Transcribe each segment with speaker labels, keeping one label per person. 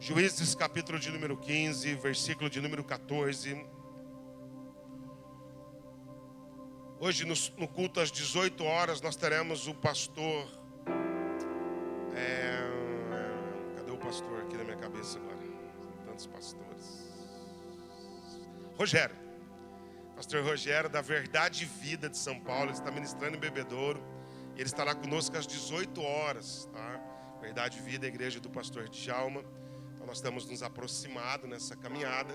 Speaker 1: Juízes capítulo de número 15, versículo de número 14. Hoje no culto às 18 horas nós teremos o pastor. Cadê o pastor aqui na minha cabeça agora? Tantos pastores. Rogério. Pastor Rogério da Verdade e Vida de São Paulo. Ele está ministrando em Bebedouro. Ele estará conosco às 18 horas, tá? Verdade e Vida, a igreja do pastor Djalma. Então nós estamos nos aproximado nessa caminhada.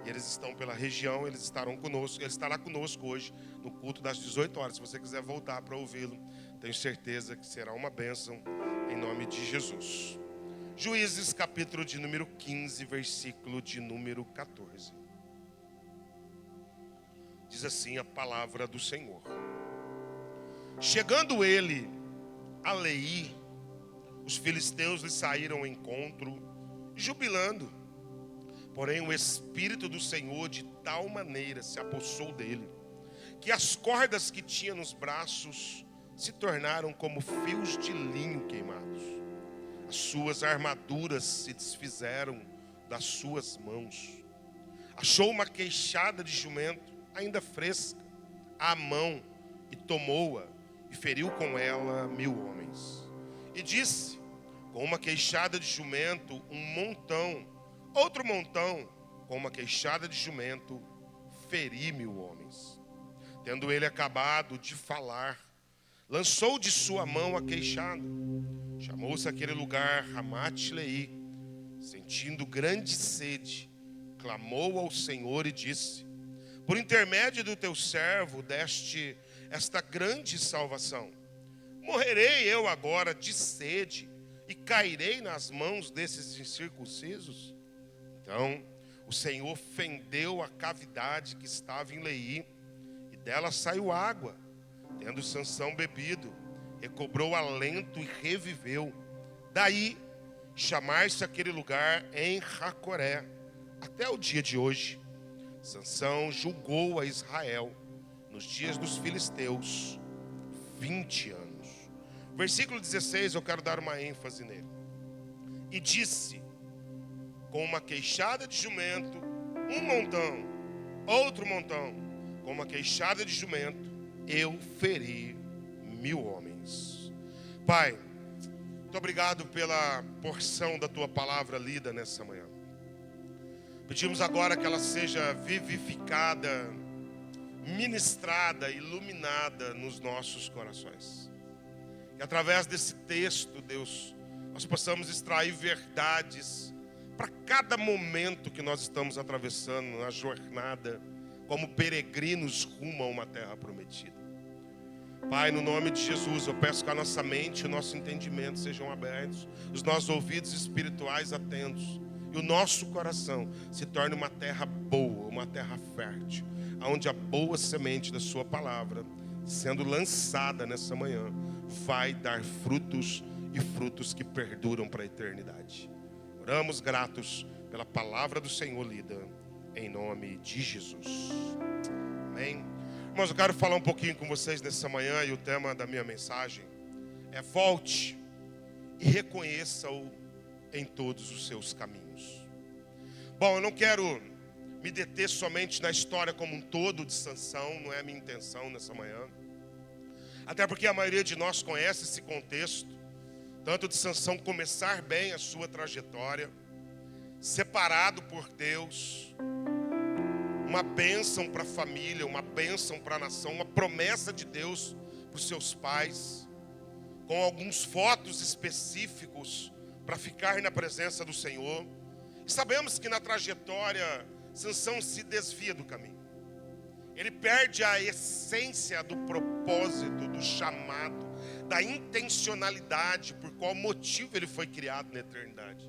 Speaker 1: E eles estão pela região, eles estarão conosco. Ele estará conosco hoje no culto das 18 horas. Se você quiser voltar para ouvi-lo, tenho certeza que será uma bênção em nome de Jesus. Juízes capítulo de número 15, versículo de número 14. Diz assim a palavra do Senhor. Chegando ele a Leí, os filisteus lhe saíram ao encontro, jubilando. Porém o Espírito do Senhor de tal maneira se apossou dele, que as cordas que tinha nos braços se tornaram como fios de linho queimados. As suas armaduras se desfizeram das suas mãos. Achou uma queixada de jumento ainda fresca à mão e tomou-a e feriu com ela 1000 homens. E disse: com uma queixada de jumento, um montão, outro montão, com uma queixada de jumento, feri 1000 homens. Tendo ele acabado de falar, lançou de sua mão a queixada. Chamou-se aquele lugar Ramate-Leí. Sentindo grande sede, clamou ao Senhor e disse: por intermédio do teu servo deste esta grande salvação. Morrerei eu agora de sede e cairei nas mãos desses incircuncisos? Então o Senhor fendeu a cavidade que estava em Leí, e dela saiu água. Tendo Sansão bebido, recobrou alento e reviveu. Daí chamar-se aquele lugar em Racoré até o dia de hoje. Sansão julgou a Israel nos dias dos filisteus 20 anos. Versículo 16, eu quero dar uma ênfase nele. E disse: com uma queixada de jumento, um montão, outro montão, com uma queixada de jumento, eu feri 1000 homens. Pai, muito obrigado pela porção da tua palavra lida nessa manhã. Pedimos agora que ela seja vivificada, ministrada, iluminada nos nossos corações. Que através desse texto, Deus, nós possamos extrair verdades para cada momento que nós estamos atravessando na jornada, como peregrinos rumo a uma terra prometida. Pai, no nome de Jesus, eu peço que a nossa mente e o nosso entendimento sejam abertos, os nossos ouvidos espirituais atentos, e o nosso coração se torne uma terra boa, uma terra fértil, onde a boa semente da sua palavra, sendo lançada nessa manhã, vai dar frutos, e frutos que perduram para a eternidade. Oramos gratos pela palavra do Senhor lida, em nome de Jesus. Amém. Irmãos, eu quero falar um pouquinho com vocês nessa manhã, e o tema da minha mensagem é: volte e reconheça-o em todos os seus caminhos. Bom, eu não quero me deter somente na história como um todo de Sansão, não é a minha intenção nessa manhã. Até porque a maioria de nós conhece esse contexto, tanto de Sansão começar bem a sua trajetória, separado por Deus, uma bênção para a família, uma bênção para a nação, uma promessa de Deus para os seus pais, com alguns votos específicos para ficar na presença do Senhor. E sabemos que na trajetória Sansão se desvia do caminho. Ele perde a essência do propósito, do chamado, da intencionalidade por qual motivo ele foi criado na eternidade.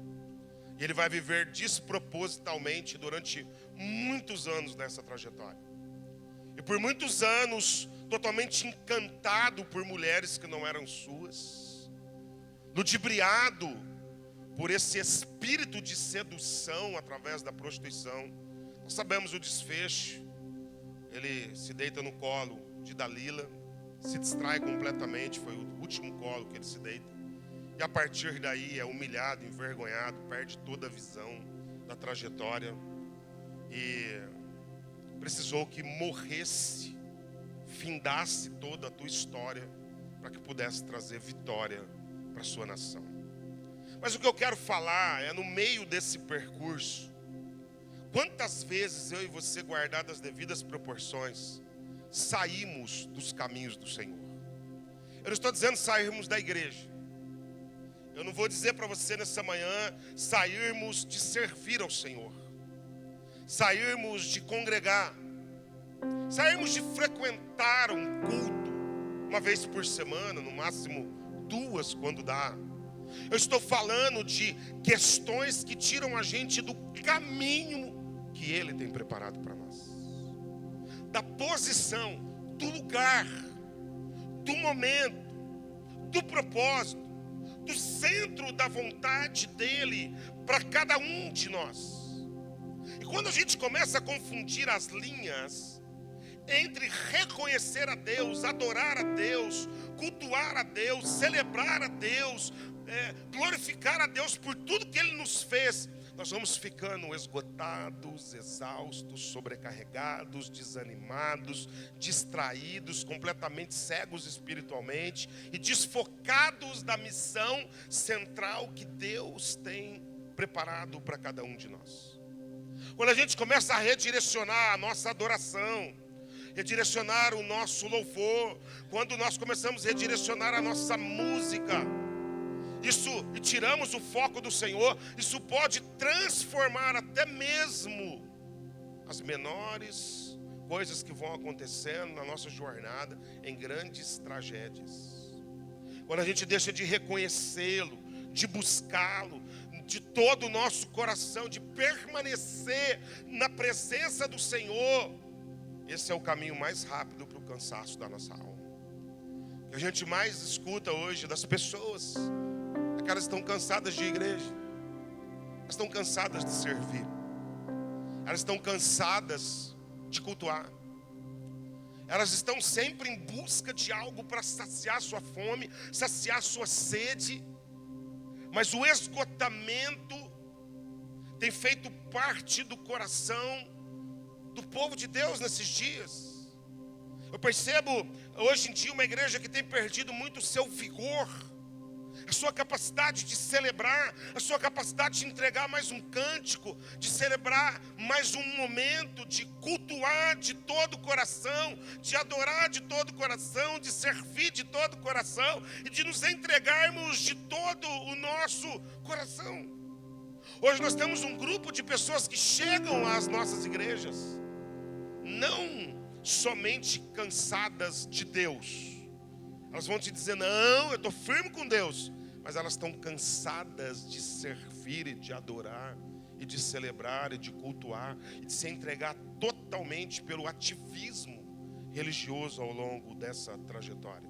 Speaker 1: E ele vai viver despropositalmente durante muitos anos nessa trajetória. E por muitos anos, totalmente encantado por mulheres que não eram suas, ludibriado por esse espírito de sedução através da prostituição. Nós sabemos o desfecho. Ele se deita no colo de Dalila, se distrai completamente, foi o último colo que ele se deita. E a partir daí é humilhado, envergonhado, perde toda a visão da trajetória. E precisou que morresse, findasse toda a tua história, para que pudesse trazer vitória para a sua nação. Mas o que eu quero falar é, no meio desse percurso, quantas vezes eu e você, guardadas as devidas proporções, saímos dos caminhos do Senhor. Eu não estou dizendo sairmos da igreja. Eu não vou dizer para você nessa manhã sairmos de servir ao Senhor, sairmos de congregar, sairmos de frequentar um culto uma vez por semana, no máximo 2 quando dá. Eu estou falando de questões que tiram a gente do caminho que Ele tem preparado para nós, da posição, do lugar, do momento, do propósito, do centro da vontade dEle para cada um de nós. E quando a gente começa a confundir as linhas entre reconhecer a Deus, adorar a Deus, cultuar a Deus, celebrar a Deus, glorificar a Deus por tudo que Ele nos fez, nós vamos ficando esgotados, exaustos, sobrecarregados, desanimados, distraídos, completamente cegos espiritualmente e desfocados da missão central que Deus tem preparado para cada um de nós. Quando a gente começa a redirecionar a nossa adoração, redirecionar o nosso louvor, quando nós começamos a redirecionar a nossa música, e tiramos o foco do Senhor, isso pode transformar até mesmo as menores coisas que vão acontecendo na nossa jornada em grandes tragédias. Quando a gente deixa de reconhecê-lo, de buscá-lo de todo o nosso coração, de permanecer na presença do Senhor, esse é o caminho mais rápido para o cansaço da nossa alma. O que a gente mais escuta hoje das pessoas é que elas estão cansadas de igreja, elas estão cansadas de servir, elas estão cansadas de cultuar, elas estão sempre em busca de algo para saciar sua fome, saciar sua sede, mas o esgotamento tem feito parte do coração do povo de Deus nesses dias. Eu percebo hoje em dia uma igreja que tem perdido muito o seu vigor, a sua capacidade de celebrar, a sua capacidade de entregar mais um cântico, de celebrar mais um momento, de cultuar de todo o coração, de adorar de todo o coração, de servir de todo o coração e de nos entregarmos de todo o nosso coração. Hoje nós temos um grupo de pessoas que chegam às nossas igrejas não somente cansadas de Deus. Elas vão te dizer, não, eu estou firme com Deus. Mas elas estão cansadas de servir e de adorar, e de celebrar e de cultuar, e de se entregar totalmente pelo ativismo religioso ao longo dessa trajetória.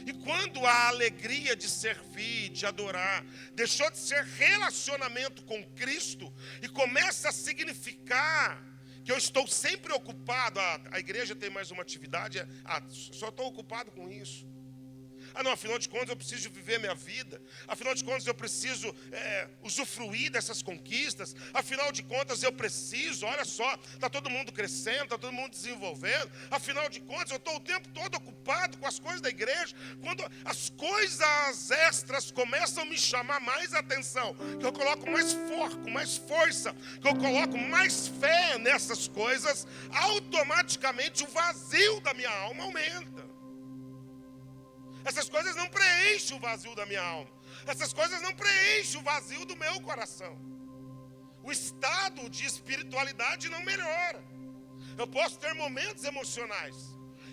Speaker 1: E quando a alegria de servir, de adorar, deixou de ser relacionamento com Cristo, e começa a significar que eu estou sempre ocupado, a igreja tem mais uma atividade, só estou ocupado com isso. Não, afinal de contas eu preciso viver minha vida, afinal de contas eu preciso usufruir dessas conquistas, afinal de contas eu preciso, olha só, está todo mundo crescendo, está todo mundo desenvolvendo, afinal de contas eu estou o tempo todo ocupado com as coisas da igreja. Quando as coisas extras começam a me chamar mais atenção, que eu coloco mais foco, mais força, que eu coloco mais fé nessas coisas, automaticamente o vazio da minha alma aumenta. Essas coisas não preenchem o vazio da minha alma. Essas coisas não preenchem o vazio do meu coração. O estado de espiritualidade não melhora. Eu posso ter momentos emocionais,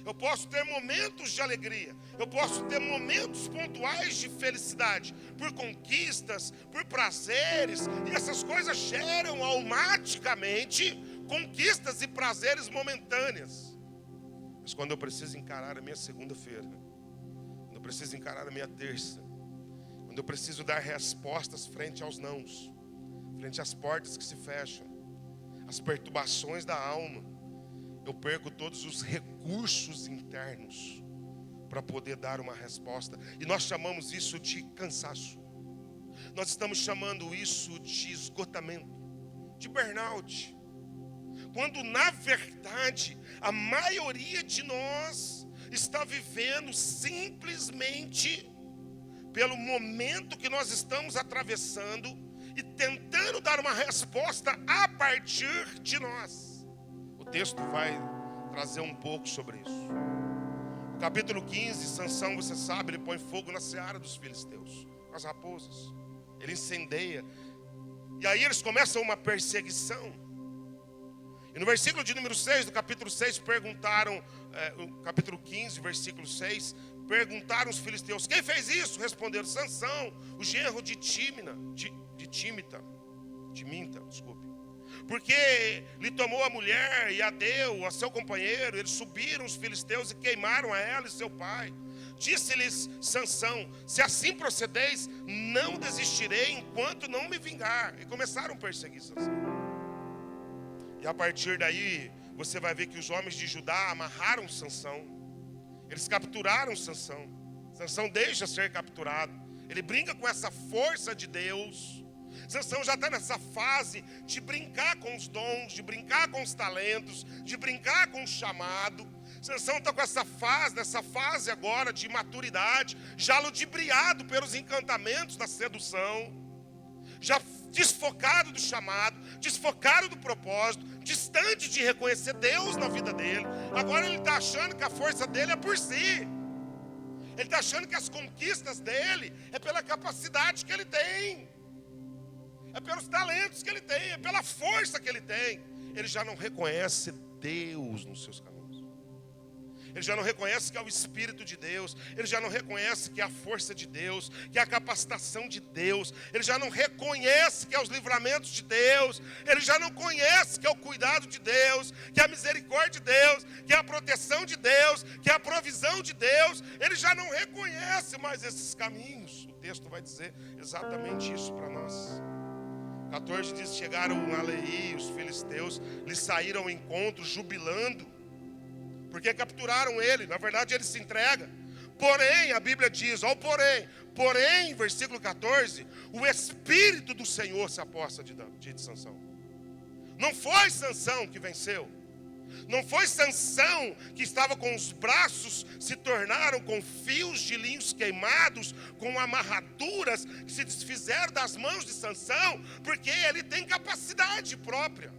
Speaker 1: eu posso ter momentos de alegria, eu posso ter momentos pontuais de felicidade, por conquistas, por prazeres, e essas coisas geram automaticamente conquistas e prazeres momentâneos. Mas quando eu preciso encarar a minha segunda-feira, eu preciso encarar a minha terça, quando eu preciso dar respostas frente aos nãos, frente às portas que se fecham, às perturbações da alma, eu perco todos os recursos internos para poder dar uma resposta. E nós chamamos isso de cansaço. Nós estamos chamando isso de esgotamento, de burnout. Quando na verdade a maioria de nós está vivendo simplesmente pelo momento que nós estamos atravessando e tentando dar uma resposta a partir de nós. O texto vai trazer um pouco sobre isso. No capítulo 15, Sansão, você sabe, ele põe fogo na seara dos filisteus, com as raposas. Ele incendeia. E aí eles começam uma perseguição. E no versículo de número 6, do capítulo 6, perguntaram, capítulo 15, versículo 6, perguntaram os filisteus: quem fez isso? Responderam: Sansão, o genro de Tímina, desculpe. Porque lhe tomou a mulher e a deu a seu companheiro. Eles subiram os filisteus e queimaram a ela e seu pai. Disse-lhes Sansão: se assim procedeis, não desistirei enquanto não me vingar. E começaram a perseguir Sansão. E a partir daí, você vai ver que os homens de Judá amarraram Sansão. Eles capturaram Sansão. Sansão deixa ser capturado. Ele brinca com essa força de Deus. Sansão já está nessa fase de brincar com os dons, de brincar com os talentos, de brincar com o chamado. Sansão está com nessa fase agora de maturidade, já ludibriado pelos encantamentos da sedução, já desfocado do chamado, desfocado do propósito, distante de reconhecer Deus na vida dele. Agora ele está achando que a força dele é por si. Ele está achando que as conquistas dele é pela capacidade que ele tem, é pelos talentos que ele tem, é pela força que ele tem. Ele já não reconhece Deus nos seus caminhos. Ele já não reconhece que é o Espírito de Deus. Ele já não reconhece que é a força de Deus, que é a capacitação de Deus. Ele já não reconhece que é os livramentos de Deus. Ele já não conhece que é o cuidado de Deus, que é a misericórdia de Deus, que é a proteção de Deus, que é a provisão de Deus. Ele já não reconhece mais esses caminhos. O texto vai dizer exatamente isso para nós. 14 diz: chegaram a Leí, os filisteus lhe saíram ao encontro jubilando, porque capturaram ele. Na verdade ele se entrega. Porém, a Bíblia diz, porém, versículo 14, o Espírito do Senhor se aposta de Sansão. Não foi Sansão que venceu. Não foi Sansão que estava com os braços, se tornaram com fios de linhos queimados, com amarraduras que se desfizeram das mãos de Sansão, porque ele tem capacidade própria,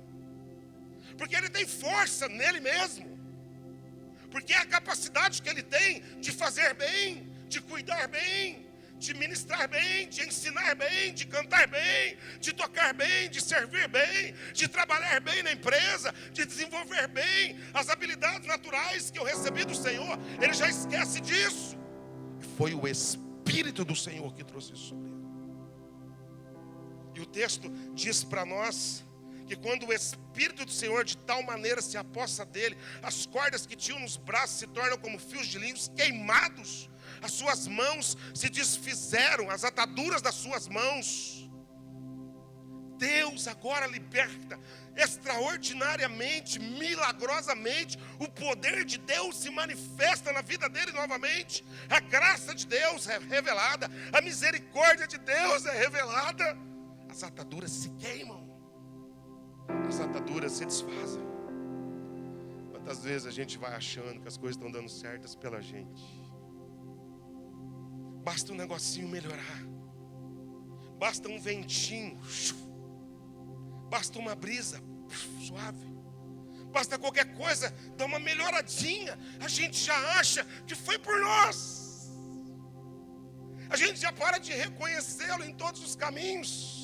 Speaker 1: porque ele tem força nele mesmo, porque é a capacidade que ele tem de fazer bem, de cuidar bem, de ministrar bem, de ensinar bem, de cantar bem, de tocar bem, de servir bem, de trabalhar bem na empresa, de desenvolver bem as habilidades naturais que eu recebi do Senhor. Ele já esquece disso. Foi o Espírito do Senhor que trouxe isso sobre ele. E o texto diz para nós que quando o Espírito do Senhor de tal maneira se apossa dele, as cordas que tinham nos braços se tornam como fios de linhos queimados. As suas mãos se desfizeram, as ataduras das suas mãos. Deus agora liberta extraordinariamente, milagrosamente. O poder de Deus se manifesta na vida dele novamente. A graça de Deus é revelada, a misericórdia de Deus é revelada. As ataduras se queimam, as ataduras se desfazem. Quantas vezes a gente vai achando que as coisas estão dando certas pela gente? Basta um negocinho melhorar, basta um ventinho, basta uma brisa suave, basta qualquer coisa dar uma melhoradinha, a gente já acha que foi por nós, a gente já para de reconhecê-lo em todos os caminhos.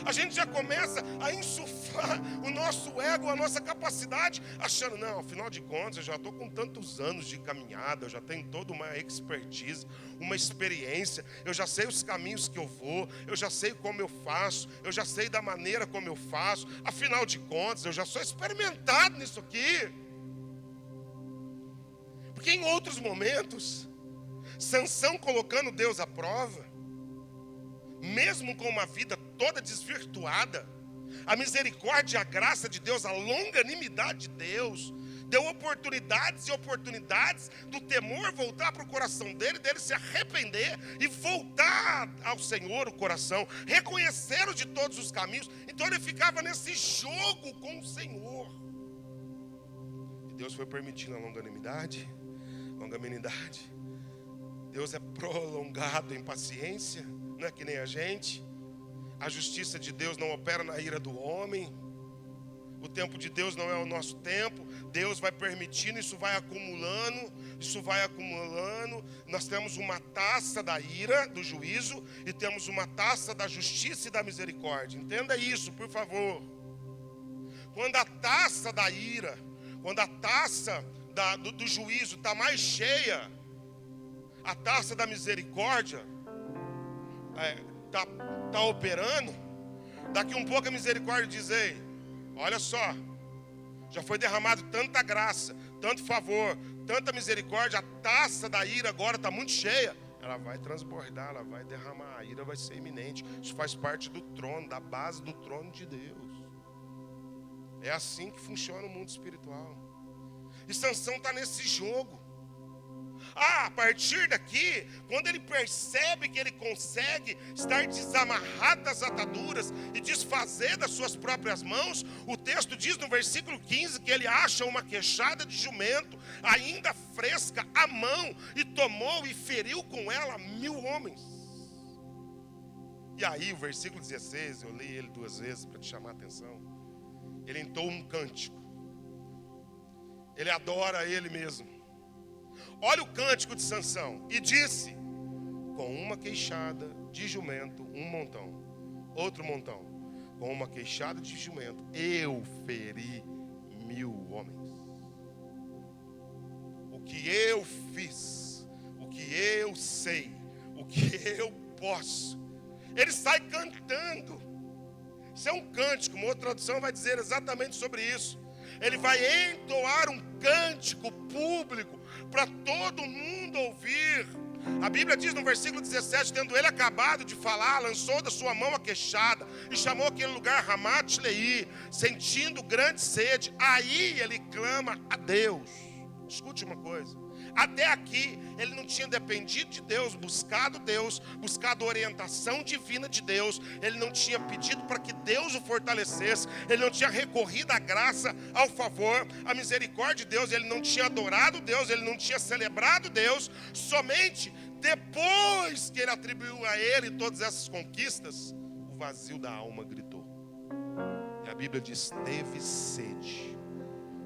Speaker 1: A gente já começa a insuflar o nosso ego, a nossa capacidade, achando, não, afinal de contas, eu já estou com tantos anos de caminhada, eu já tenho toda uma expertise, uma experiência, eu já sei os caminhos que eu vou, eu já sei como eu faço, eu já sei da maneira como eu faço, afinal de contas, eu já sou experimentado nisso aqui. Porque em outros momentos, Sansão colocando Deus à prova, mesmo com uma vida toda desvirtuada, a misericórdia, a graça de Deus, a longanimidade de Deus deu oportunidades e oportunidades do temor voltar para o coração dele se arrepender e voltar ao Senhor o coração, reconhecê-lo de todos os caminhos. Então ele ficava nesse jogo com o Senhor. E Deus foi permitindo a longanimidade. Deus é prolongado em paciência, não é que nem a gente. A justiça de Deus não opera na ira do homem. O tempo de Deus não é o nosso tempo. Deus vai permitindo, isso vai acumulando. Nós temos uma taça da ira, do juízo, e temos uma taça da justiça e da misericórdia. Entenda isso, por favor. Quando a taça da ira, quando a taça do juízo está mais cheia, a taça da misericórdia está operando. Daqui um pouco a misericórdia diz: ei, olha só, já foi derramado tanta graça, tanto favor, tanta misericórdia, a taça da ira agora está muito cheia. Ela vai transbordar, ela vai derramar, a ira vai ser iminente. Isso faz parte do trono, da base do trono de Deus. É assim que funciona o mundo espiritual. E Sansão está nesse jogo. A partir daqui, quando ele percebe que ele consegue estar desamarrado das ataduras e desfazer das suas próprias mãos, o texto diz no versículo 15 que ele acha uma queixada de jumento ainda fresca à mão e tomou e feriu com ela 1000 homens. E aí o versículo 16, eu li ele 2 vezes para te chamar a atenção. Ele entoa um cântico. Ele adora ele mesmo. Olha o cântico de Sansão. E disse: com uma queixada de jumento, um montão. Outro montão. Com uma queixada de jumento, eu feri 1000 homens. O que eu fiz, o que eu sei, o que eu posso. Ele sai cantando. Isso é um cântico. Uma outra tradução vai dizer exatamente sobre isso. Ele vai entoar um cântico público para todo mundo ouvir. A Bíblia diz no versículo 17: tendo ele acabado de falar, lançou da sua mão a queixada e chamou aquele lugar Ramat-Leí, sentindo grande sede. Aí ele clama a Deus. Escute uma coisa: até aqui ele não tinha dependido de Deus, buscado orientação divina de Deus. Ele não tinha pedido para que Deus o fortalecesse. Ele não tinha recorrido à graça, ao favor, à misericórdia de Deus. Ele não tinha adorado Deus, ele não tinha celebrado Deus. Somente depois que ele atribuiu a ele todas essas conquistas, o vazio da alma gritou. E a Bíblia diz: teve sede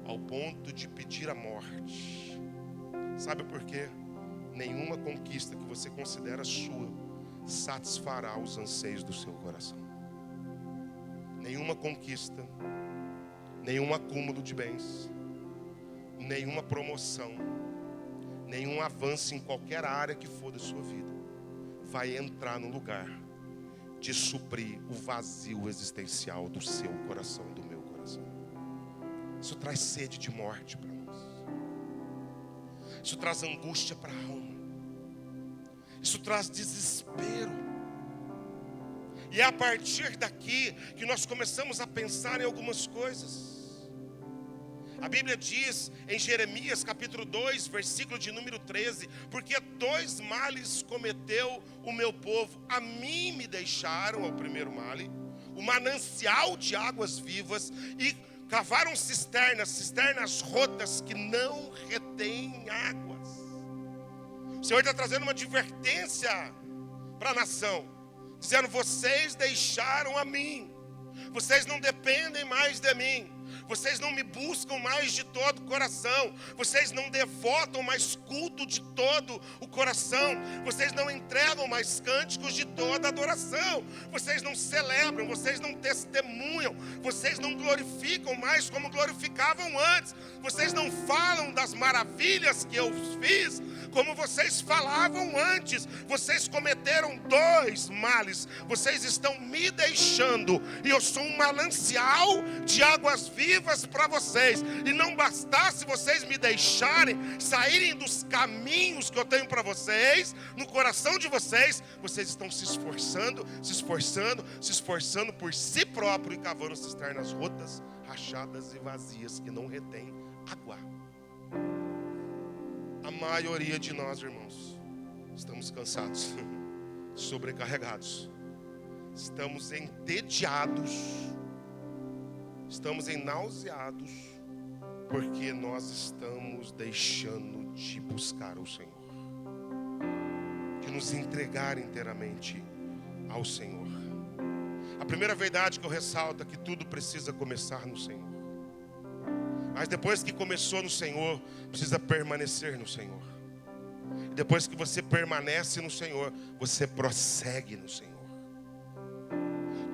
Speaker 1: ao ponto de pedir a morte. Sabe por quê? Nenhuma conquista que você considera sua satisfará os anseios do seu coração. Nenhuma conquista, nenhum acúmulo de bens, nenhuma promoção, nenhum avanço em qualquer área que for da sua vida vai entrar no lugar de suprir o vazio existencial do seu coração e do meu coração. Isso traz sede de morte para nós. Isso traz angústia para a alma. Isso traz desespero. E é a partir daqui que nós começamos a pensar em algumas coisas. A Bíblia diz em Jeremias capítulo 2, versículo de número 13: porque 2 males cometeu o meu povo. A mim me deixaram, ao primeiro male, o manancial de águas vivas, e cavaram cisternas rotas que não retêm águas. O Senhor está trazendo uma advertência para a nação, dizendo: vocês deixaram a mim, vocês não dependem mais de mim, vocês não me buscam mais de todo o coração, vocês não devotam mais culto de todo o coração, vocês não entregam mais cânticos de toda adoração, vocês não celebram, vocês não testemunham, vocês não glorificam mais como glorificavam antes, vocês não falam das maravilhas que eu fiz como vocês falavam antes. Vocês cometeram 2 males. Vocês estão me deixando, e eu sou um manancial de águas vivas para vocês. E não bastasse vocês me deixarem, saírem dos caminhos que eu tenho para vocês, no coração de vocês, vocês estão se esforçando por si próprio e cavando cisternas rotas, rachadas e vazias que não retêm água. A maioria de nós, irmãos, estamos cansados, sobrecarregados, estamos entediados, estamos nauseados, porque nós estamos deixando de buscar o Senhor, de nos entregar inteiramente ao Senhor. A primeira verdade que eu ressalto é que tudo precisa começar no Senhor. Mas depois que começou no Senhor, precisa permanecer no Senhor. E depois que você permanece no Senhor, você prossegue no Senhor.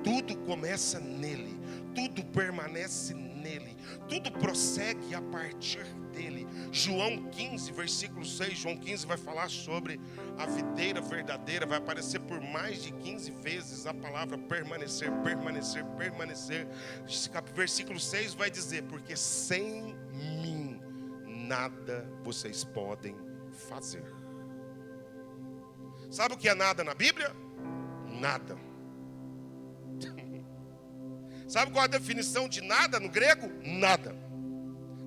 Speaker 1: Tudo começa nele, tudo permanece nele, tudo prossegue a partir dele. João 15, versículo 6, João 15 vai falar sobre a videira verdadeira. Vai aparecer por mais de 15 vezes a palavra permanecer, permanecer, permanecer. Versículo 6 vai dizer: porque sem mim nada vocês podem fazer. Sabe o que é nada na Bíblia? Nada. Sabe qual é a definição de nada no grego? Nada.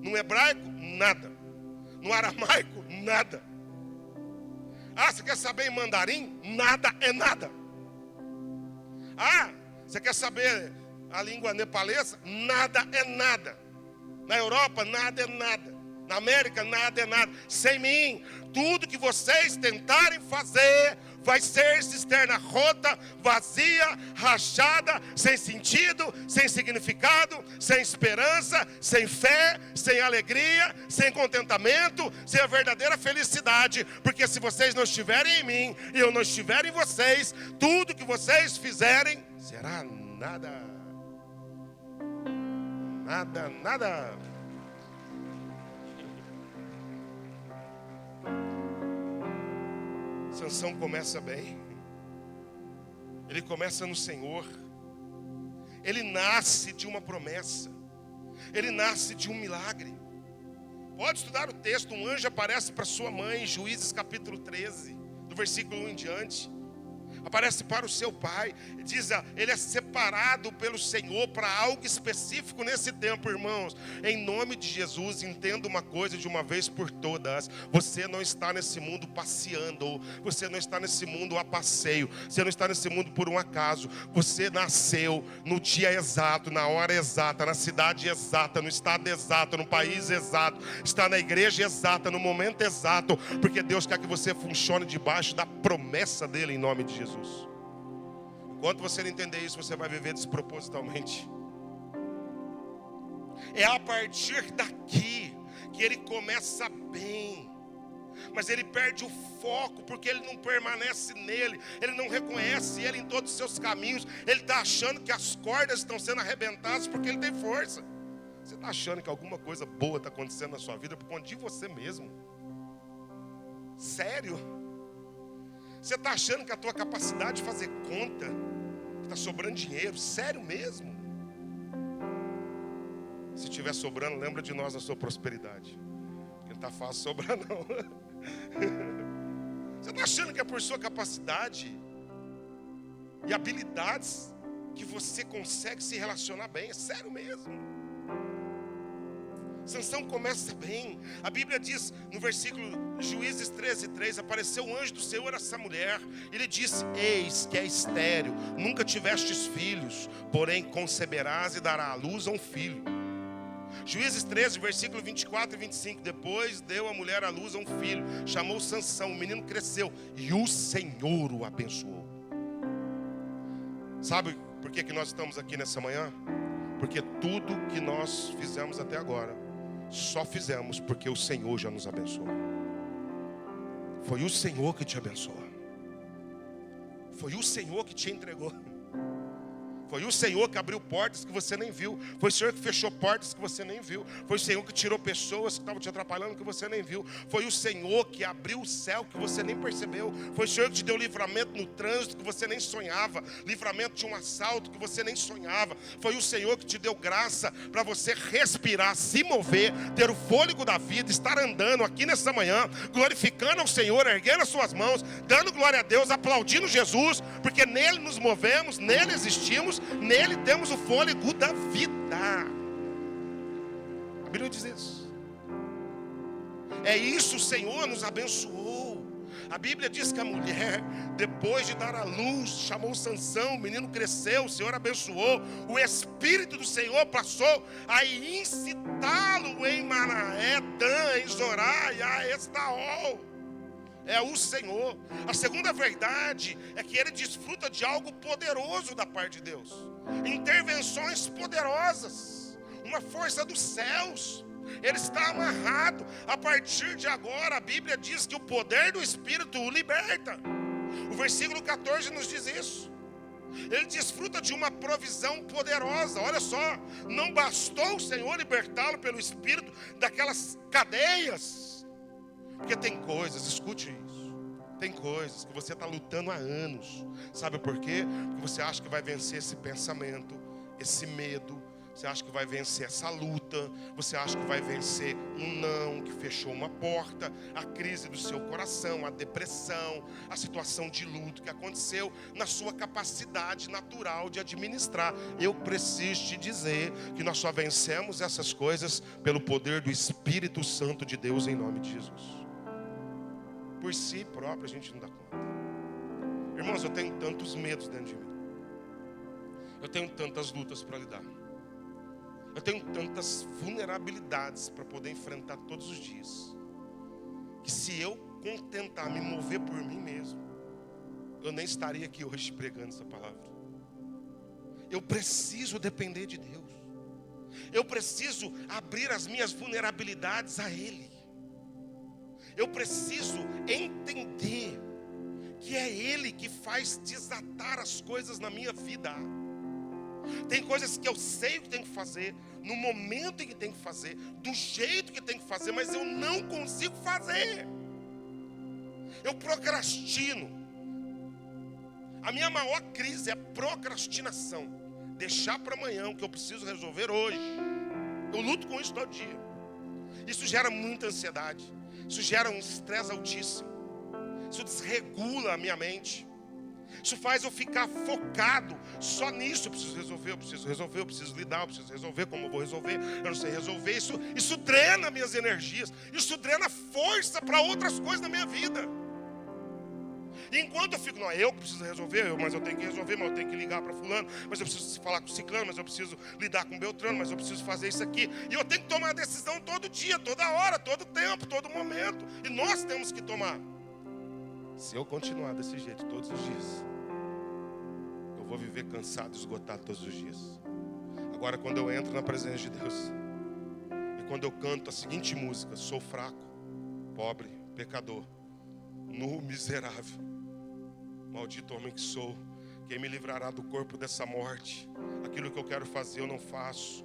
Speaker 1: No hebraico? Nada. No aramaico? Nada. Ah, você quer saber em mandarim? Nada é nada. Ah, você quer saber a língua nepalesa? Nada é nada. Na Europa, nada é nada. Na América, nada é nada. Sem mim, tudo que vocês tentarem fazer vai ser cisterna rota, vazia, rachada, sem sentido, sem significado, sem esperança, sem fé, sem alegria, sem contentamento, sem a verdadeira felicidade. Porque se vocês não estiverem em mim e eu não estiver em vocês, tudo que vocês fizerem será nada. Nada, nada. Sansão começa bem. Ele começa no Senhor. Ele nasce de uma promessa. Ele nasce de um milagre. Pode estudar o texto. Um anjo aparece para sua mãe, Juízes capítulo 13, do versículo 1 em diante. Aparece para o seu pai. Diz, ele é separado pelo Senhor para algo específico nesse tempo, irmãos. Em nome de Jesus, entenda uma coisa de uma vez por todas: você não está nesse mundo passeando. Você não está nesse mundo a passeio. Você não está nesse mundo por um acaso. Você nasceu no dia exato, na hora exata, na cidade exata, no estado exato, no país exato. Está na igreja exata, no momento exato. Porque Deus quer que você funcione debaixo da promessa dele, em nome de Jesus. Enquanto você não entender isso, você vai viver despropositalmente. É a partir daqui que ele começa bem, mas ele perde o foco, porque ele não permanece nele. Ele não reconhece ele em todos os seus caminhos. Ele está achando que as cordas estão sendo arrebentadas porque ele tem força. Você está achando que alguma coisa boa está acontecendo na sua vida por conta de você mesmo? Sério? Você está achando que a tua capacidade de fazer conta está sobrando dinheiro? Sério mesmo? Se estiver sobrando, lembra de nós na sua prosperidade. Não está fácil sobrar não. Você está achando que é por sua capacidade e habilidades que você consegue se relacionar bem? É sério mesmo? Sansão começa bem. A Bíblia diz no versículo Juízes 13:3, apareceu o anjo do Senhor a essa mulher. Ele disse: eis que é estéril, nunca tivestes filhos, porém conceberás e dará à luz a um filho. Juízes 13, versículo 24 e 25. Depois deu a mulher à luz a um filho, chamou Sansão. O menino cresceu e o Senhor o abençoou. Sabe por que nós estamos aqui nessa manhã? Porque tudo que nós fizemos até agora só fizemos porque o Senhor já nos abençoou. Foi o Senhor que te abençoou. Foi o Senhor que te entregou. Foi o Senhor que abriu portas que você nem viu. Foi o Senhor que fechou portas que você nem viu. Foi o Senhor que tirou pessoas que estavam te atrapalhando que você nem viu. Foi o Senhor que abriu o céu que você nem percebeu. Foi o Senhor que te deu livramento no trânsito que você nem sonhava. Livramento de um assalto que você nem sonhava. Foi o Senhor que te deu graça para você respirar, se mover, ter o fôlego da vida, estar andando aqui nessa manhã, glorificando ao Senhor, erguendo as suas mãos, dando glória a Deus, aplaudindo Jesus, porque nele nos movemos, nele existimos, nele temos o fôlego da vida. A Bíblia diz isso. É isso, o Senhor nos abençoou. A Bíblia diz que a mulher, depois de dar à luz, chamou Sansão, o menino cresceu, o Senhor abençoou. O Espírito do Senhor passou a incitá-lo em Manaé, Dan, em Zorá e a Estaol. É o Senhor. A segunda verdade é que ele desfruta de algo poderoso da parte de Deus. Intervenções poderosas, uma força dos céus. Ele está amarrado. A partir de agora, a Bíblia diz que o poder do Espírito o liberta. O versículo 14 nos diz isso. Ele desfruta de uma provisão poderosa. Olha só, não bastou o Senhor libertá-lo pelo Espírito daquelas cadeias. Porque tem coisas, escute isso, tem coisas que você está lutando há anos. Sabe por quê? Porque você acha que vai vencer esse pensamento, esse medo. Você acha que vai vencer essa luta. Você acha que vai vencer um não que fechou uma porta, a crise do seu coração, a depressão, a situação de luto que aconteceu na sua capacidade natural de administrar. Eu preciso te dizer que nós só vencemos essas coisas pelo poder do Espírito Santo de Deus em nome de Jesus. Por si próprio a gente não dá conta. Irmãos, eu tenho tantos medos dentro de mim. Eu tenho tantas lutas para lidar. Eu tenho tantas vulnerabilidades para poder enfrentar todos os dias, que se eu contentar me mover por mim mesmo, eu nem estaria aqui hoje pregando essa palavra. Eu preciso depender de Deus. Eu preciso abrir as minhas vulnerabilidades a Ele. Eu preciso entender que é Ele que faz desatar as coisas na minha vida. Tem coisas que eu sei o que tem que fazer, no momento em que tem que fazer, do jeito que tem que fazer, mas eu não consigo fazer. Eu procrastino. A minha maior crise é a procrastinação. Deixar para amanhã o que eu preciso resolver hoje. Eu luto com isso todo dia. Isso gera muita ansiedade. Isso gera um estresse altíssimo. Isso desregula a minha mente. Isso faz eu ficar focado só nisso. Eu preciso resolver, eu preciso resolver, eu preciso lidar, eu preciso resolver, como eu vou resolver, eu não sei resolver. Isso drena minhas energias. Isso drena força para outras coisas na minha vida. E enquanto eu fico, não, eu preciso resolver, mas eu tenho que resolver, mas eu tenho que ligar para fulano, mas eu preciso falar com ciclano, mas eu preciso lidar com Beltrano, mas eu preciso fazer isso aqui. E eu tenho que tomar a decisão todo dia, toda hora, todo tempo, todo momento. E nós temos que tomar. Se eu continuar desse jeito todos os dias, eu vou viver cansado, esgotado todos os dias. Agora, quando eu entro na presença de Deus, e quando eu canto a seguinte música: sou fraco, pobre, pecador, nu, miserável, maldito homem que sou, quem me livrará do corpo dessa morte? Aquilo que eu quero fazer eu não faço,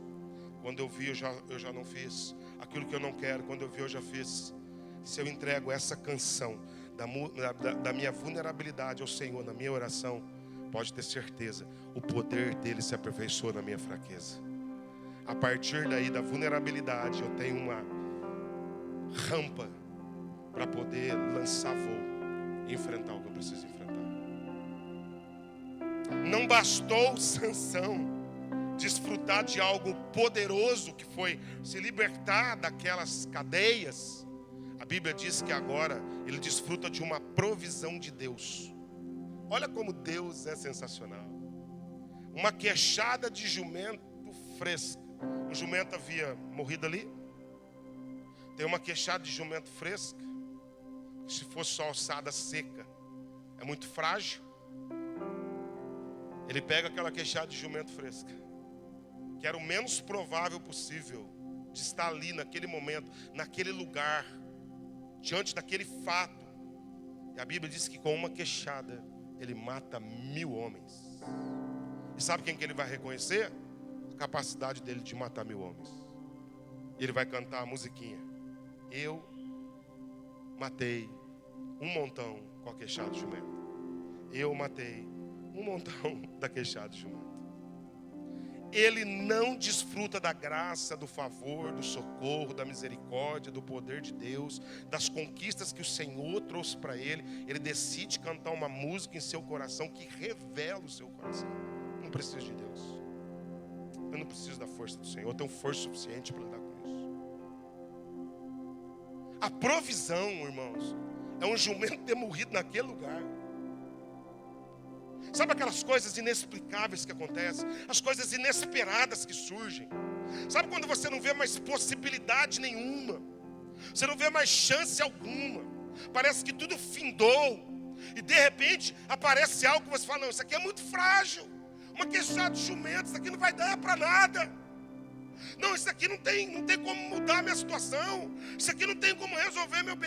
Speaker 1: quando eu vi eu já não fiz. Aquilo que eu não quero, quando eu vi eu já fiz. Se eu entrego essa canção da minha vulnerabilidade ao Senhor na minha oração, pode ter certeza, o poder dele se aperfeiçoa na minha fraqueza. A partir daí da vulnerabilidade eu tenho uma rampa para poder lançar voo e enfrentar o que eu preciso enfrentar. Não bastou Sansão desfrutar de algo poderoso, que foi se libertar daquelas cadeias. A Bíblia diz que agora ele desfruta de uma provisão de Deus. Olha como Deus é sensacional. Uma queixada de jumento fresca. O jumento havia morrido ali. Tem uma queixada de jumento fresca. Se fosse só alçada seca, é muito frágil. Ele pega aquela queixada de jumento fresca, que era o menos provável possível de estar ali naquele momento, naquele lugar, diante daquele fato. E a Bíblia diz que com uma queixada ele mata 1000 homens. E sabe quem que ele vai reconhecer? A capacidade dele de matar 1000 homens. E ele vai cantar a musiquinha: eu matei um montão com a queixada de jumento. Eu matei um montão da queixada de jumento. Ele não desfruta da graça, do favor, do socorro, da misericórdia, do poder de Deus, das conquistas que o Senhor trouxe para ele. Ele decide cantar uma música em seu coração que revela o seu coração. Não preciso de Deus. Eu não preciso da força do Senhor. Eu tenho força suficiente para lidar com isso. A provisão, irmãos, é um jumento ter morrido naquele lugar. Sabe aquelas coisas inexplicáveis que acontecem? As coisas inesperadas que surgem. Sabe quando você não vê mais possibilidade nenhuma? Você não vê mais chance alguma. Parece que tudo findou. E de repente aparece algo que você fala: não, isso aqui é muito frágil. Uma queixada de jumento, isso aqui não vai dar para nada. Não, isso aqui não tem como mudar a minha situação. Isso aqui não tem como resolver meu BO.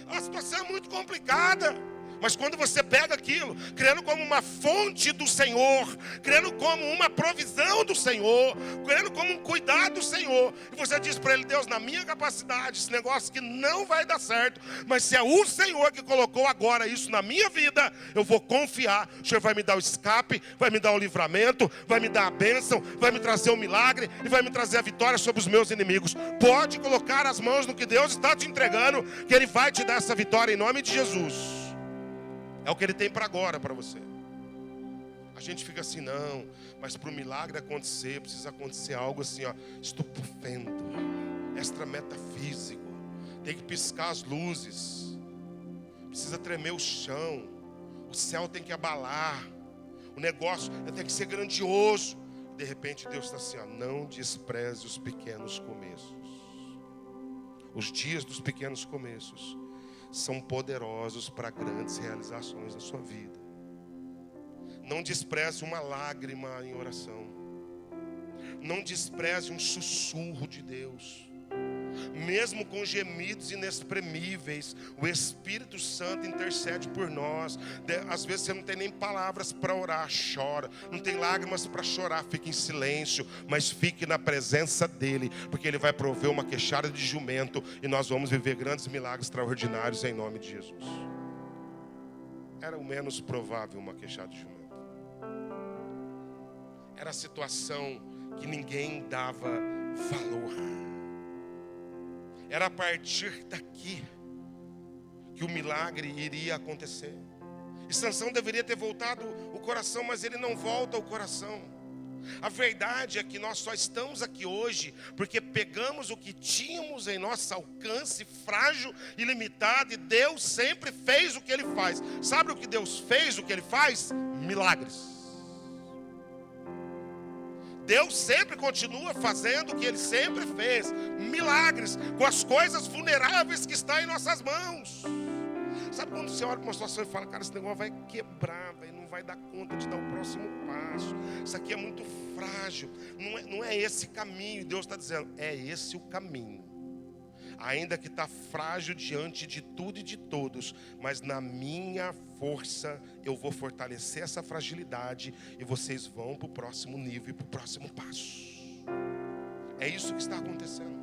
Speaker 1: A situação é muito complicada. Mas quando você pega aquilo, crendo como uma fonte do Senhor, crendo como uma provisão do Senhor, crendo como um cuidado do Senhor, e você diz para Ele: Deus, na minha capacidade, esse negócio que não vai dar certo, mas se é o Senhor que colocou agora isso na minha vida, eu vou confiar. O Senhor vai me dar o escape, vai me dar o livramento, vai me dar a bênção, vai me trazer o milagre e vai me trazer a vitória sobre os meus inimigos. Pode colocar as mãos no que Deus está te entregando, que Ele vai te dar essa vitória em nome de Jesus. É o que Ele tem para agora, para você. A gente fica assim: não, mas para o milagre acontecer, precisa acontecer algo assim, ó, estupefento, extra metafísico. Tem que piscar as luzes, precisa tremer o chão, o céu tem que abalar, o negócio tem que ser grandioso. De repente Deus está assim, ó: não despreze os pequenos começos. Os dias dos pequenos começos são poderosos para grandes realizações na sua vida. Não despreze uma lágrima em oração. Não despreze um sussurro de Deus. Mesmo com gemidos inexprimíveis, o Espírito Santo intercede por nós. Às vezes você não tem nem palavras para orar, chora. Não tem lágrimas para chorar, fique em silêncio, mas fique na presença dEle, porque Ele vai prover uma queixada de jumento e nós vamos viver grandes milagres extraordinários em nome de Jesus. Era o menos provável uma queixada de jumento. Era a situação que ninguém dava valor. Era a partir daqui que o milagre iria acontecer. E Sansão deveria ter voltado o coração, mas ele não volta o coração. A verdade é que nós só estamos aqui hoje porque pegamos o que tínhamos em nosso alcance, frágil e limitado, e Deus sempre fez o que Ele faz. Sabe o que Deus fez, o que Ele faz? Milagres. Deus sempre continua fazendo o que Ele sempre fez, milagres, com as coisas vulneráveis que estão em nossas mãos. Sabe quando você olha para uma situação e fala: cara, esse negócio vai quebrar, não vai dar conta de dar o próximo passo, isso aqui é muito frágil, não é esse caminho. E Deus está dizendo: é esse o caminho. Ainda que está frágil diante de tudo e de todos, mas na minha força eu vou fortalecer essa fragilidade e vocês vão para o próximo nível e para o próximo passo. É isso que está acontecendo.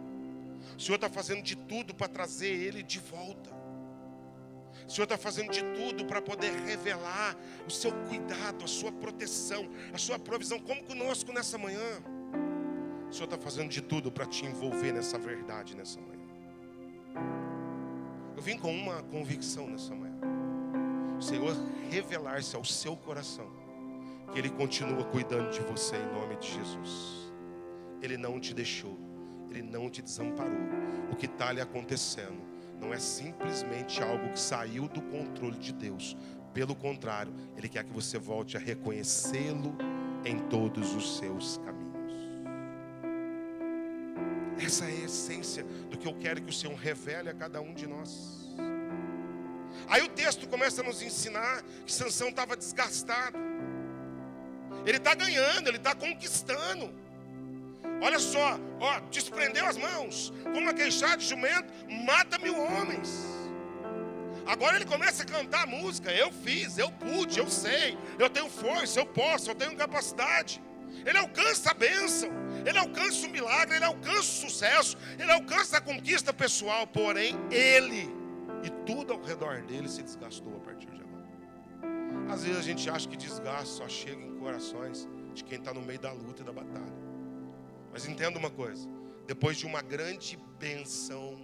Speaker 1: O Senhor está fazendo de tudo para trazer ele de volta. O Senhor está fazendo de tudo para poder revelar o seu cuidado, a sua proteção, a sua provisão, como conosco nessa manhã. O Senhor está fazendo de tudo para te envolver nessa verdade nessa manhã. Eu vim com uma convicção nessa manhã: o Senhor revelar-se ao seu coração que Ele continua cuidando de você em nome de Jesus. Ele não te deixou, Ele não te desamparou. O que está lhe acontecendo não é simplesmente algo que saiu do controle de Deus. Pelo contrário, Ele quer que você volte a reconhecê-lo em todos os seus caminhos. Essa é a essência do que eu quero que o Senhor revele a cada um de nós. Aí o texto começa a nos ensinar que Sansão estava desgastado. Ele está ganhando, ele está conquistando. Olha só, desprendeu as mãos, com uma queixada de jumento, mata 1000 homens. Agora ele começa a cantar a música: eu fiz, eu pude, eu sei, eu tenho força, eu posso, eu tenho capacidade. Ele alcança a bênção, ele alcança o milagre, ele alcança o sucesso, ele alcança a conquista pessoal. Porém, ele e tudo ao redor dele se desgastou a partir de agora. Às vezes a gente acha que desgaste só chega em corações de quem está no meio da luta e da batalha. Mas entenda uma coisa: depois de uma grande bênção,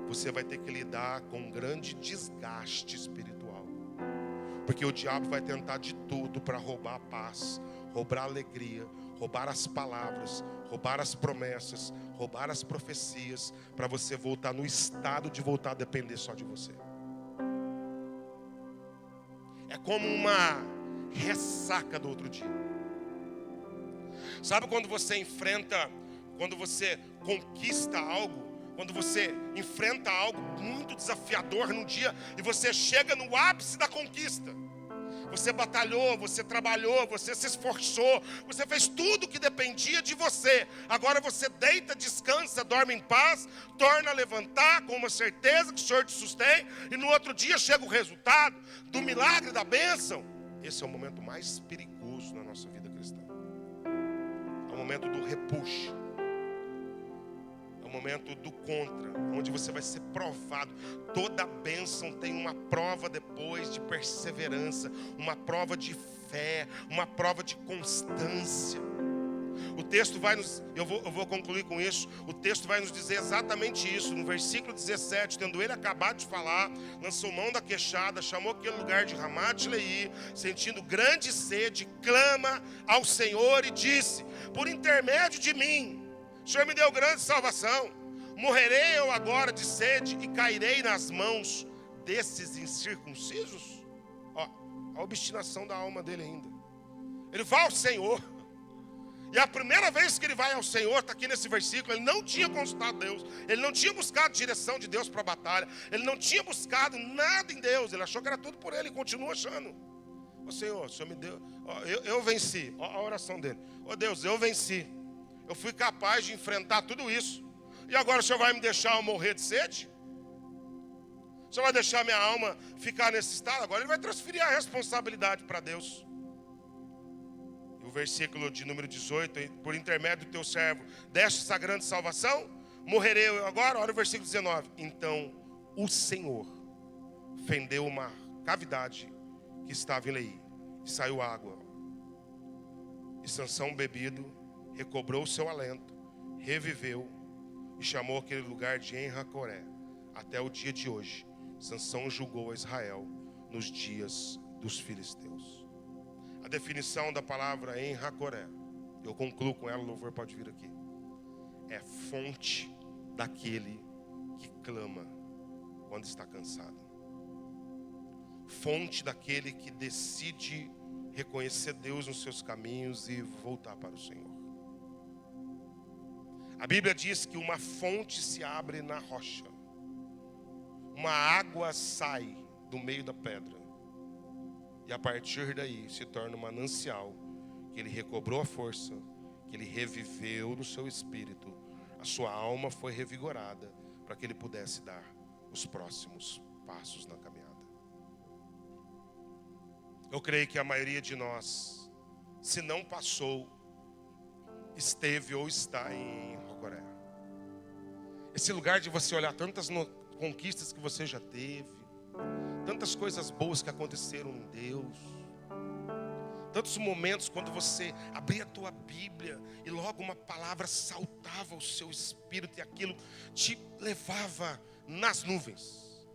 Speaker 1: você vai ter que lidar com um grande desgaste espiritual. Porque o diabo vai tentar de tudo para roubar a paz, roubar a alegria, roubar as palavras, roubar as promessas, roubar as profecias, para você voltar no estado de voltar a depender só de você. É como uma ressaca do outro dia. Sabe quando você enfrenta, quando você conquista algo, quando você enfrenta algo muito desafiador no dia e você chega no ápice da conquista? Você batalhou, você trabalhou, você se esforçou, você fez tudo o que dependia de você. Agora você deita, descansa, dorme em paz, torna a levantar com uma certeza que o Senhor te sustém, e no outro dia chega o resultado do milagre, da bênção. Esse é o momento mais perigoso na nossa vida cristã. É o momento do repuxo. É o momento do contra, onde você vai ser provado. Toda bênção tem uma prova depois de perseverança, uma prova de fé, uma prova de constância. O texto vai nos, eu vou concluir com isso. O texto vai nos dizer exatamente isso. No versículo 17, tendo ele acabado de falar, lançou mão da queixada, chamou aquele lugar de Ramat Leí, sentindo grande sede, clama ao Senhor e disse: por intermédio de mim, o Senhor me deu grande salvação. Morrerei eu agora de sede e cairei nas mãos desses incircuncisos? Ó, a obstinação da alma dele ainda. Ele vai ao Senhor. E a primeira vez que ele vai ao Senhor, está aqui nesse versículo, ele não tinha consultado Deus. Ele não tinha buscado direção de Deus para a batalha. Ele não tinha buscado nada em Deus. Ele achou que era tudo por ele e continua achando. Ô Senhor, o Senhor me deu. Ó, eu venci. Ó, a oração dele. Ô Deus, eu venci. Eu fui capaz de enfrentar tudo isso. E agora o Senhor vai me deixar eu morrer de sede? O Senhor vai deixar minha alma ficar nesse estado? Agora ele vai transferir a responsabilidade para Deus. E o versículo de número 18, por intermédio do teu servo, deste essa grande salvação? Morrerei eu agora? Olha o versículo 19. Então o Senhor fendeu uma cavidade que estava em Leí, e saiu água. E Sansão, bebido, recobrou o seu alento, reviveu e chamou aquele lugar de En-Hacoré. Até o dia de hoje, Sansão julgou a Israel nos dias dos filisteus. A definição da palavra En-Hacoré, eu concluo com ela, o louvor pode vir aqui, é fonte daquele que clama quando está cansado. Fonte daquele que decide reconhecer Deus nos seus caminhos e voltar para o Senhor. A Bíblia diz que uma fonte se abre na rocha. Uma água sai do meio da pedra. E a partir daí se torna um manancial, que ele recobrou a força, que ele reviveu no seu espírito. A sua alma foi revigorada para que ele pudesse dar os próximos passos na caminhada. Eu creio que a maioria de nós, se não passou, esteve ou está em En-Hacoré. Esse lugar de você olhar tantas conquistas que você já teve, tantas coisas boas que aconteceram em Deus, tantos momentos quando você abria a tua Bíblia e logo uma palavra saltava ao seu espírito e aquilo te levava nas nuvens.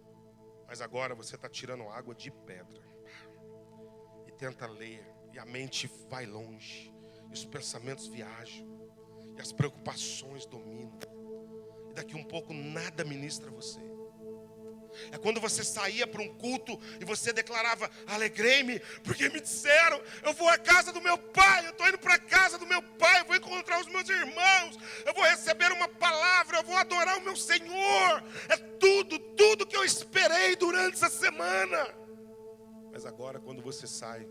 Speaker 1: Mas agora você está tirando água de pedra e tenta ler, e a mente vai longe, e os pensamentos viajam, e as preocupações dominam, e daqui um pouco nada ministra você. É quando você saía para um culto e você declarava: alegrei-me, porque me disseram, eu vou à casa do meu pai, eu estou indo para a casa do meu pai, eu vou encontrar os meus irmãos, eu vou receber uma palavra, eu vou adorar o meu Senhor. É tudo que eu esperei durante essa semana. Mas agora quando você sai,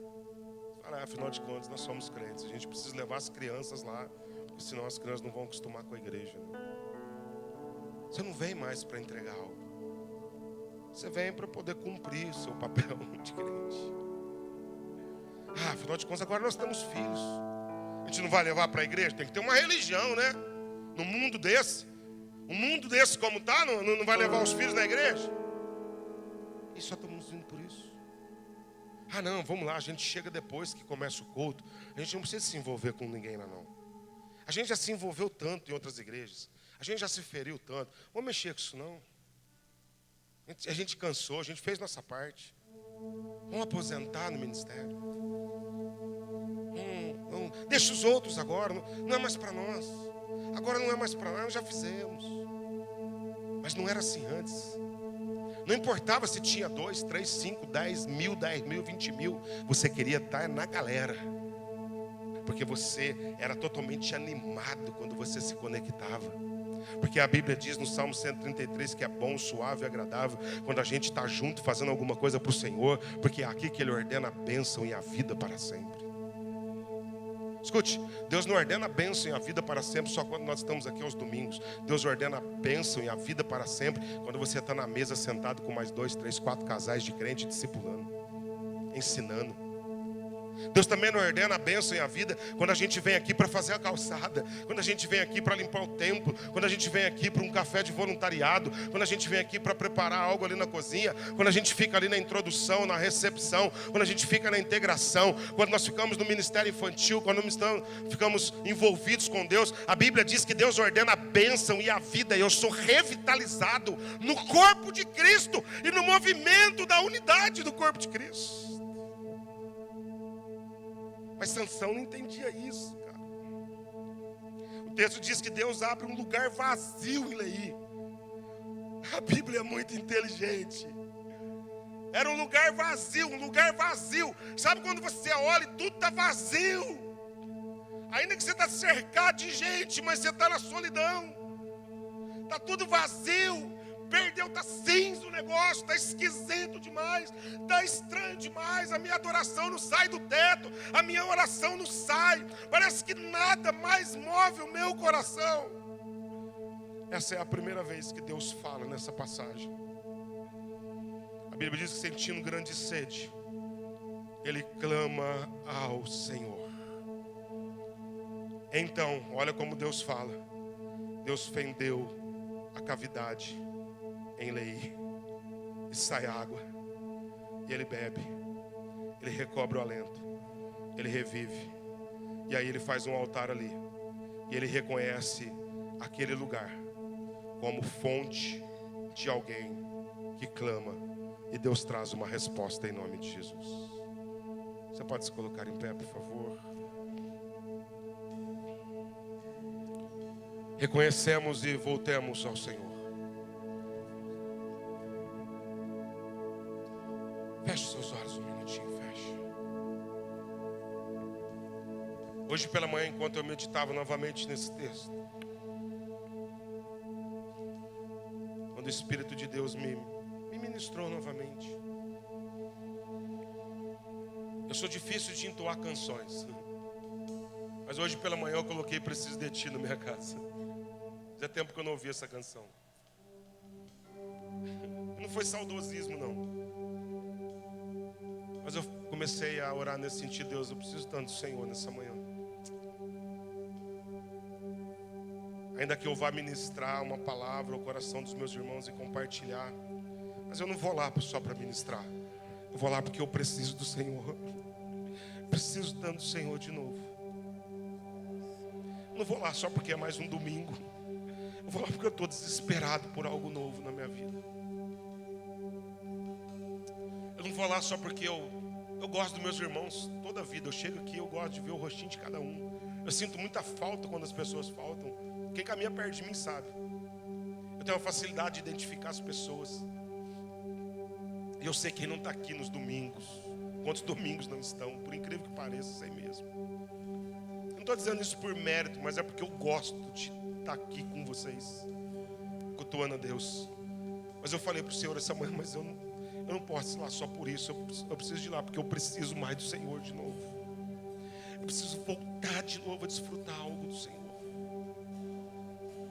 Speaker 1: fala: afinal de contas nós somos crentes, a gente precisa levar as crianças lá, porque senão as crianças não vão acostumar com a igreja. Você não vem mais para entregar algo. Você vem para poder cumprir o seu papel de crente. Afinal de contas, agora nós temos filhos. A gente não vai levar para a igreja? Tem que ter uma religião, né? No mundo desse. Um mundo desse como está, não vai levar os filhos na igreja? E só estamos indo por isso. Não, vamos lá, a gente chega depois que começa o culto. A gente não precisa se envolver com ninguém lá não. A gente já se envolveu tanto em outras igrejas. A gente já se feriu tanto. Vamos mexer com isso não. A gente cansou, a gente fez nossa parte. Vamos aposentar no ministério. deixa os outros agora, não é mais para nós. Agora não é mais para nós, já fizemos. Mas não era assim antes. Não importava se tinha 2, 3, 5, 10 mil, 20 mil. Você queria estar na galera. Porque você era totalmente animado quando você se conectava. Porque a Bíblia diz no Salmo 133 que é bom, suave e agradável quando a gente está junto fazendo alguma coisa para o Senhor. Porque é aqui que Ele ordena a bênção e a vida para sempre. Escute, Deus não ordena a bênção e a vida para sempre só quando nós estamos aqui aos domingos. Deus ordena a bênção e a vida para sempre quando você está na mesa sentado com mais 2, 3, 4 casais de crente discipulando, ensinando. Deus também não ordena a bênção e a vida quando a gente vem aqui para fazer a calçada, quando a gente vem aqui para limpar o templo, quando a gente vem aqui para um café de voluntariado, quando a gente vem aqui para preparar algo ali na cozinha, quando a gente fica ali na introdução, na recepção, quando a gente fica na integração, quando nós ficamos no ministério infantil, quando ficamos envolvidos com Deus. A Bíblia diz que Deus ordena a bênção e a vida, e eu sou revitalizado no corpo de Cristo e no movimento da unidade do corpo de Cristo. Mas Sansão não entendia isso, cara. O texto diz que Deus abre um lugar vazio em Leí. A Bíblia é muito inteligente. Era um lugar vazio, um lugar vazio. Sabe quando você olha e tudo está vazio? Ainda que você está cercado de gente, mas você está na solidão. Está tudo vazio. Perdeu, está cinza o negócio, está esquisito demais, está estranho demais. A minha adoração não sai do teto, a minha oração não sai. Parece que nada mais move o meu coração. Essa é a primeira vez que Deus fala nessa passagem. A Bíblia diz que sentindo grande sede, ele clama ao Senhor. Então, olha como Deus fala. Deus fendeu a cavidade em Leí, e sai água, e ele bebe, ele recobre o alento, ele revive, e aí ele faz um altar ali, e ele reconhece aquele lugar como fonte de alguém que clama, e Deus traz uma resposta em nome de Jesus. Você pode se colocar em pé, por favor? Reconhecemos e voltemos ao Senhor. Feche seus olhos um minutinho, feche. Hoje pela manhã, enquanto eu meditava novamente nesse texto, quando o Espírito de Deus me ministrou novamente. Eu sou difícil de entoar canções, mas hoje pela manhã eu coloquei Preciso de Ti na minha casa. Fazia tempo que eu não ouvia essa canção. Não foi saudosismo, não. Mas eu comecei a orar nesse sentido. Deus, eu preciso tanto do Senhor nessa manhã. Ainda que eu vá ministrar uma palavra ao coração dos meus irmãos e compartilhar, mas eu não vou lá só para ministrar. Eu vou lá porque eu preciso do Senhor. Preciso tanto do Senhor de novo. Eu não vou lá só porque é mais um domingo. Eu vou lá porque eu estou desesperado por algo novo na minha vida. Eu não vou lá só porque eu gosto dos meus irmãos toda a vida. Eu chego aqui, eu gosto de ver o rostinho de cada um. Eu sinto muita falta quando as pessoas faltam. Quem caminha perto de mim sabe. Eu tenho uma facilidade de identificar as pessoas. E eu sei quem não está aqui nos domingos. Quantos domingos não estão? Por incrível que pareça, sei mesmo. Eu não estou dizendo isso por mérito, mas é porque eu gosto de estar aqui com vocês, cultuando a Deus. Mas eu falei para o Senhor essa manhã, mas eu não posso ir lá só por isso. Eu preciso de ir lá porque eu preciso mais do Senhor de novo. Eu preciso voltar de novo a desfrutar algo do Senhor.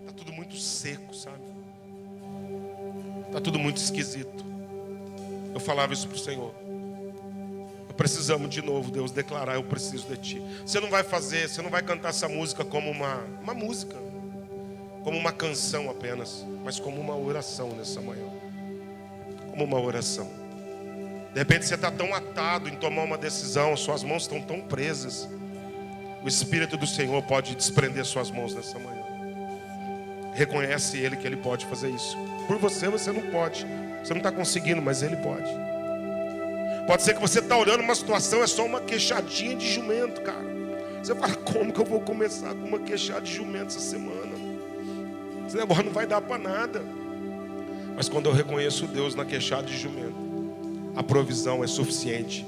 Speaker 1: Está tudo muito seco, sabe? Está tudo muito esquisito. Eu falava isso para o Senhor. Precisamos de novo, Deus, declarar: eu preciso de Ti. Você não vai cantar essa música como uma música, como uma canção apenas, mas como uma oração nessa manhã. Como uma oração. De repente você está tão atado em tomar uma decisão, suas mãos estão tão presas. O Espírito do Senhor pode desprender suas mãos nessa manhã. Reconhece Ele que Ele pode fazer isso. Por você não pode. Você não está conseguindo, mas Ele pode. Pode ser que você está olhando uma situação, é só uma queixadinha de jumento, cara. Você fala, como que eu vou começar com uma queixada de jumento essa semana? Esse negócio não vai dar para nada. Mas quando eu reconheço Deus na queixada de jumento, a provisão é suficiente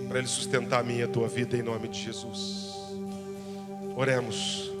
Speaker 1: para Ele sustentar a minha e a tua vida, em nome de Jesus. Oremos.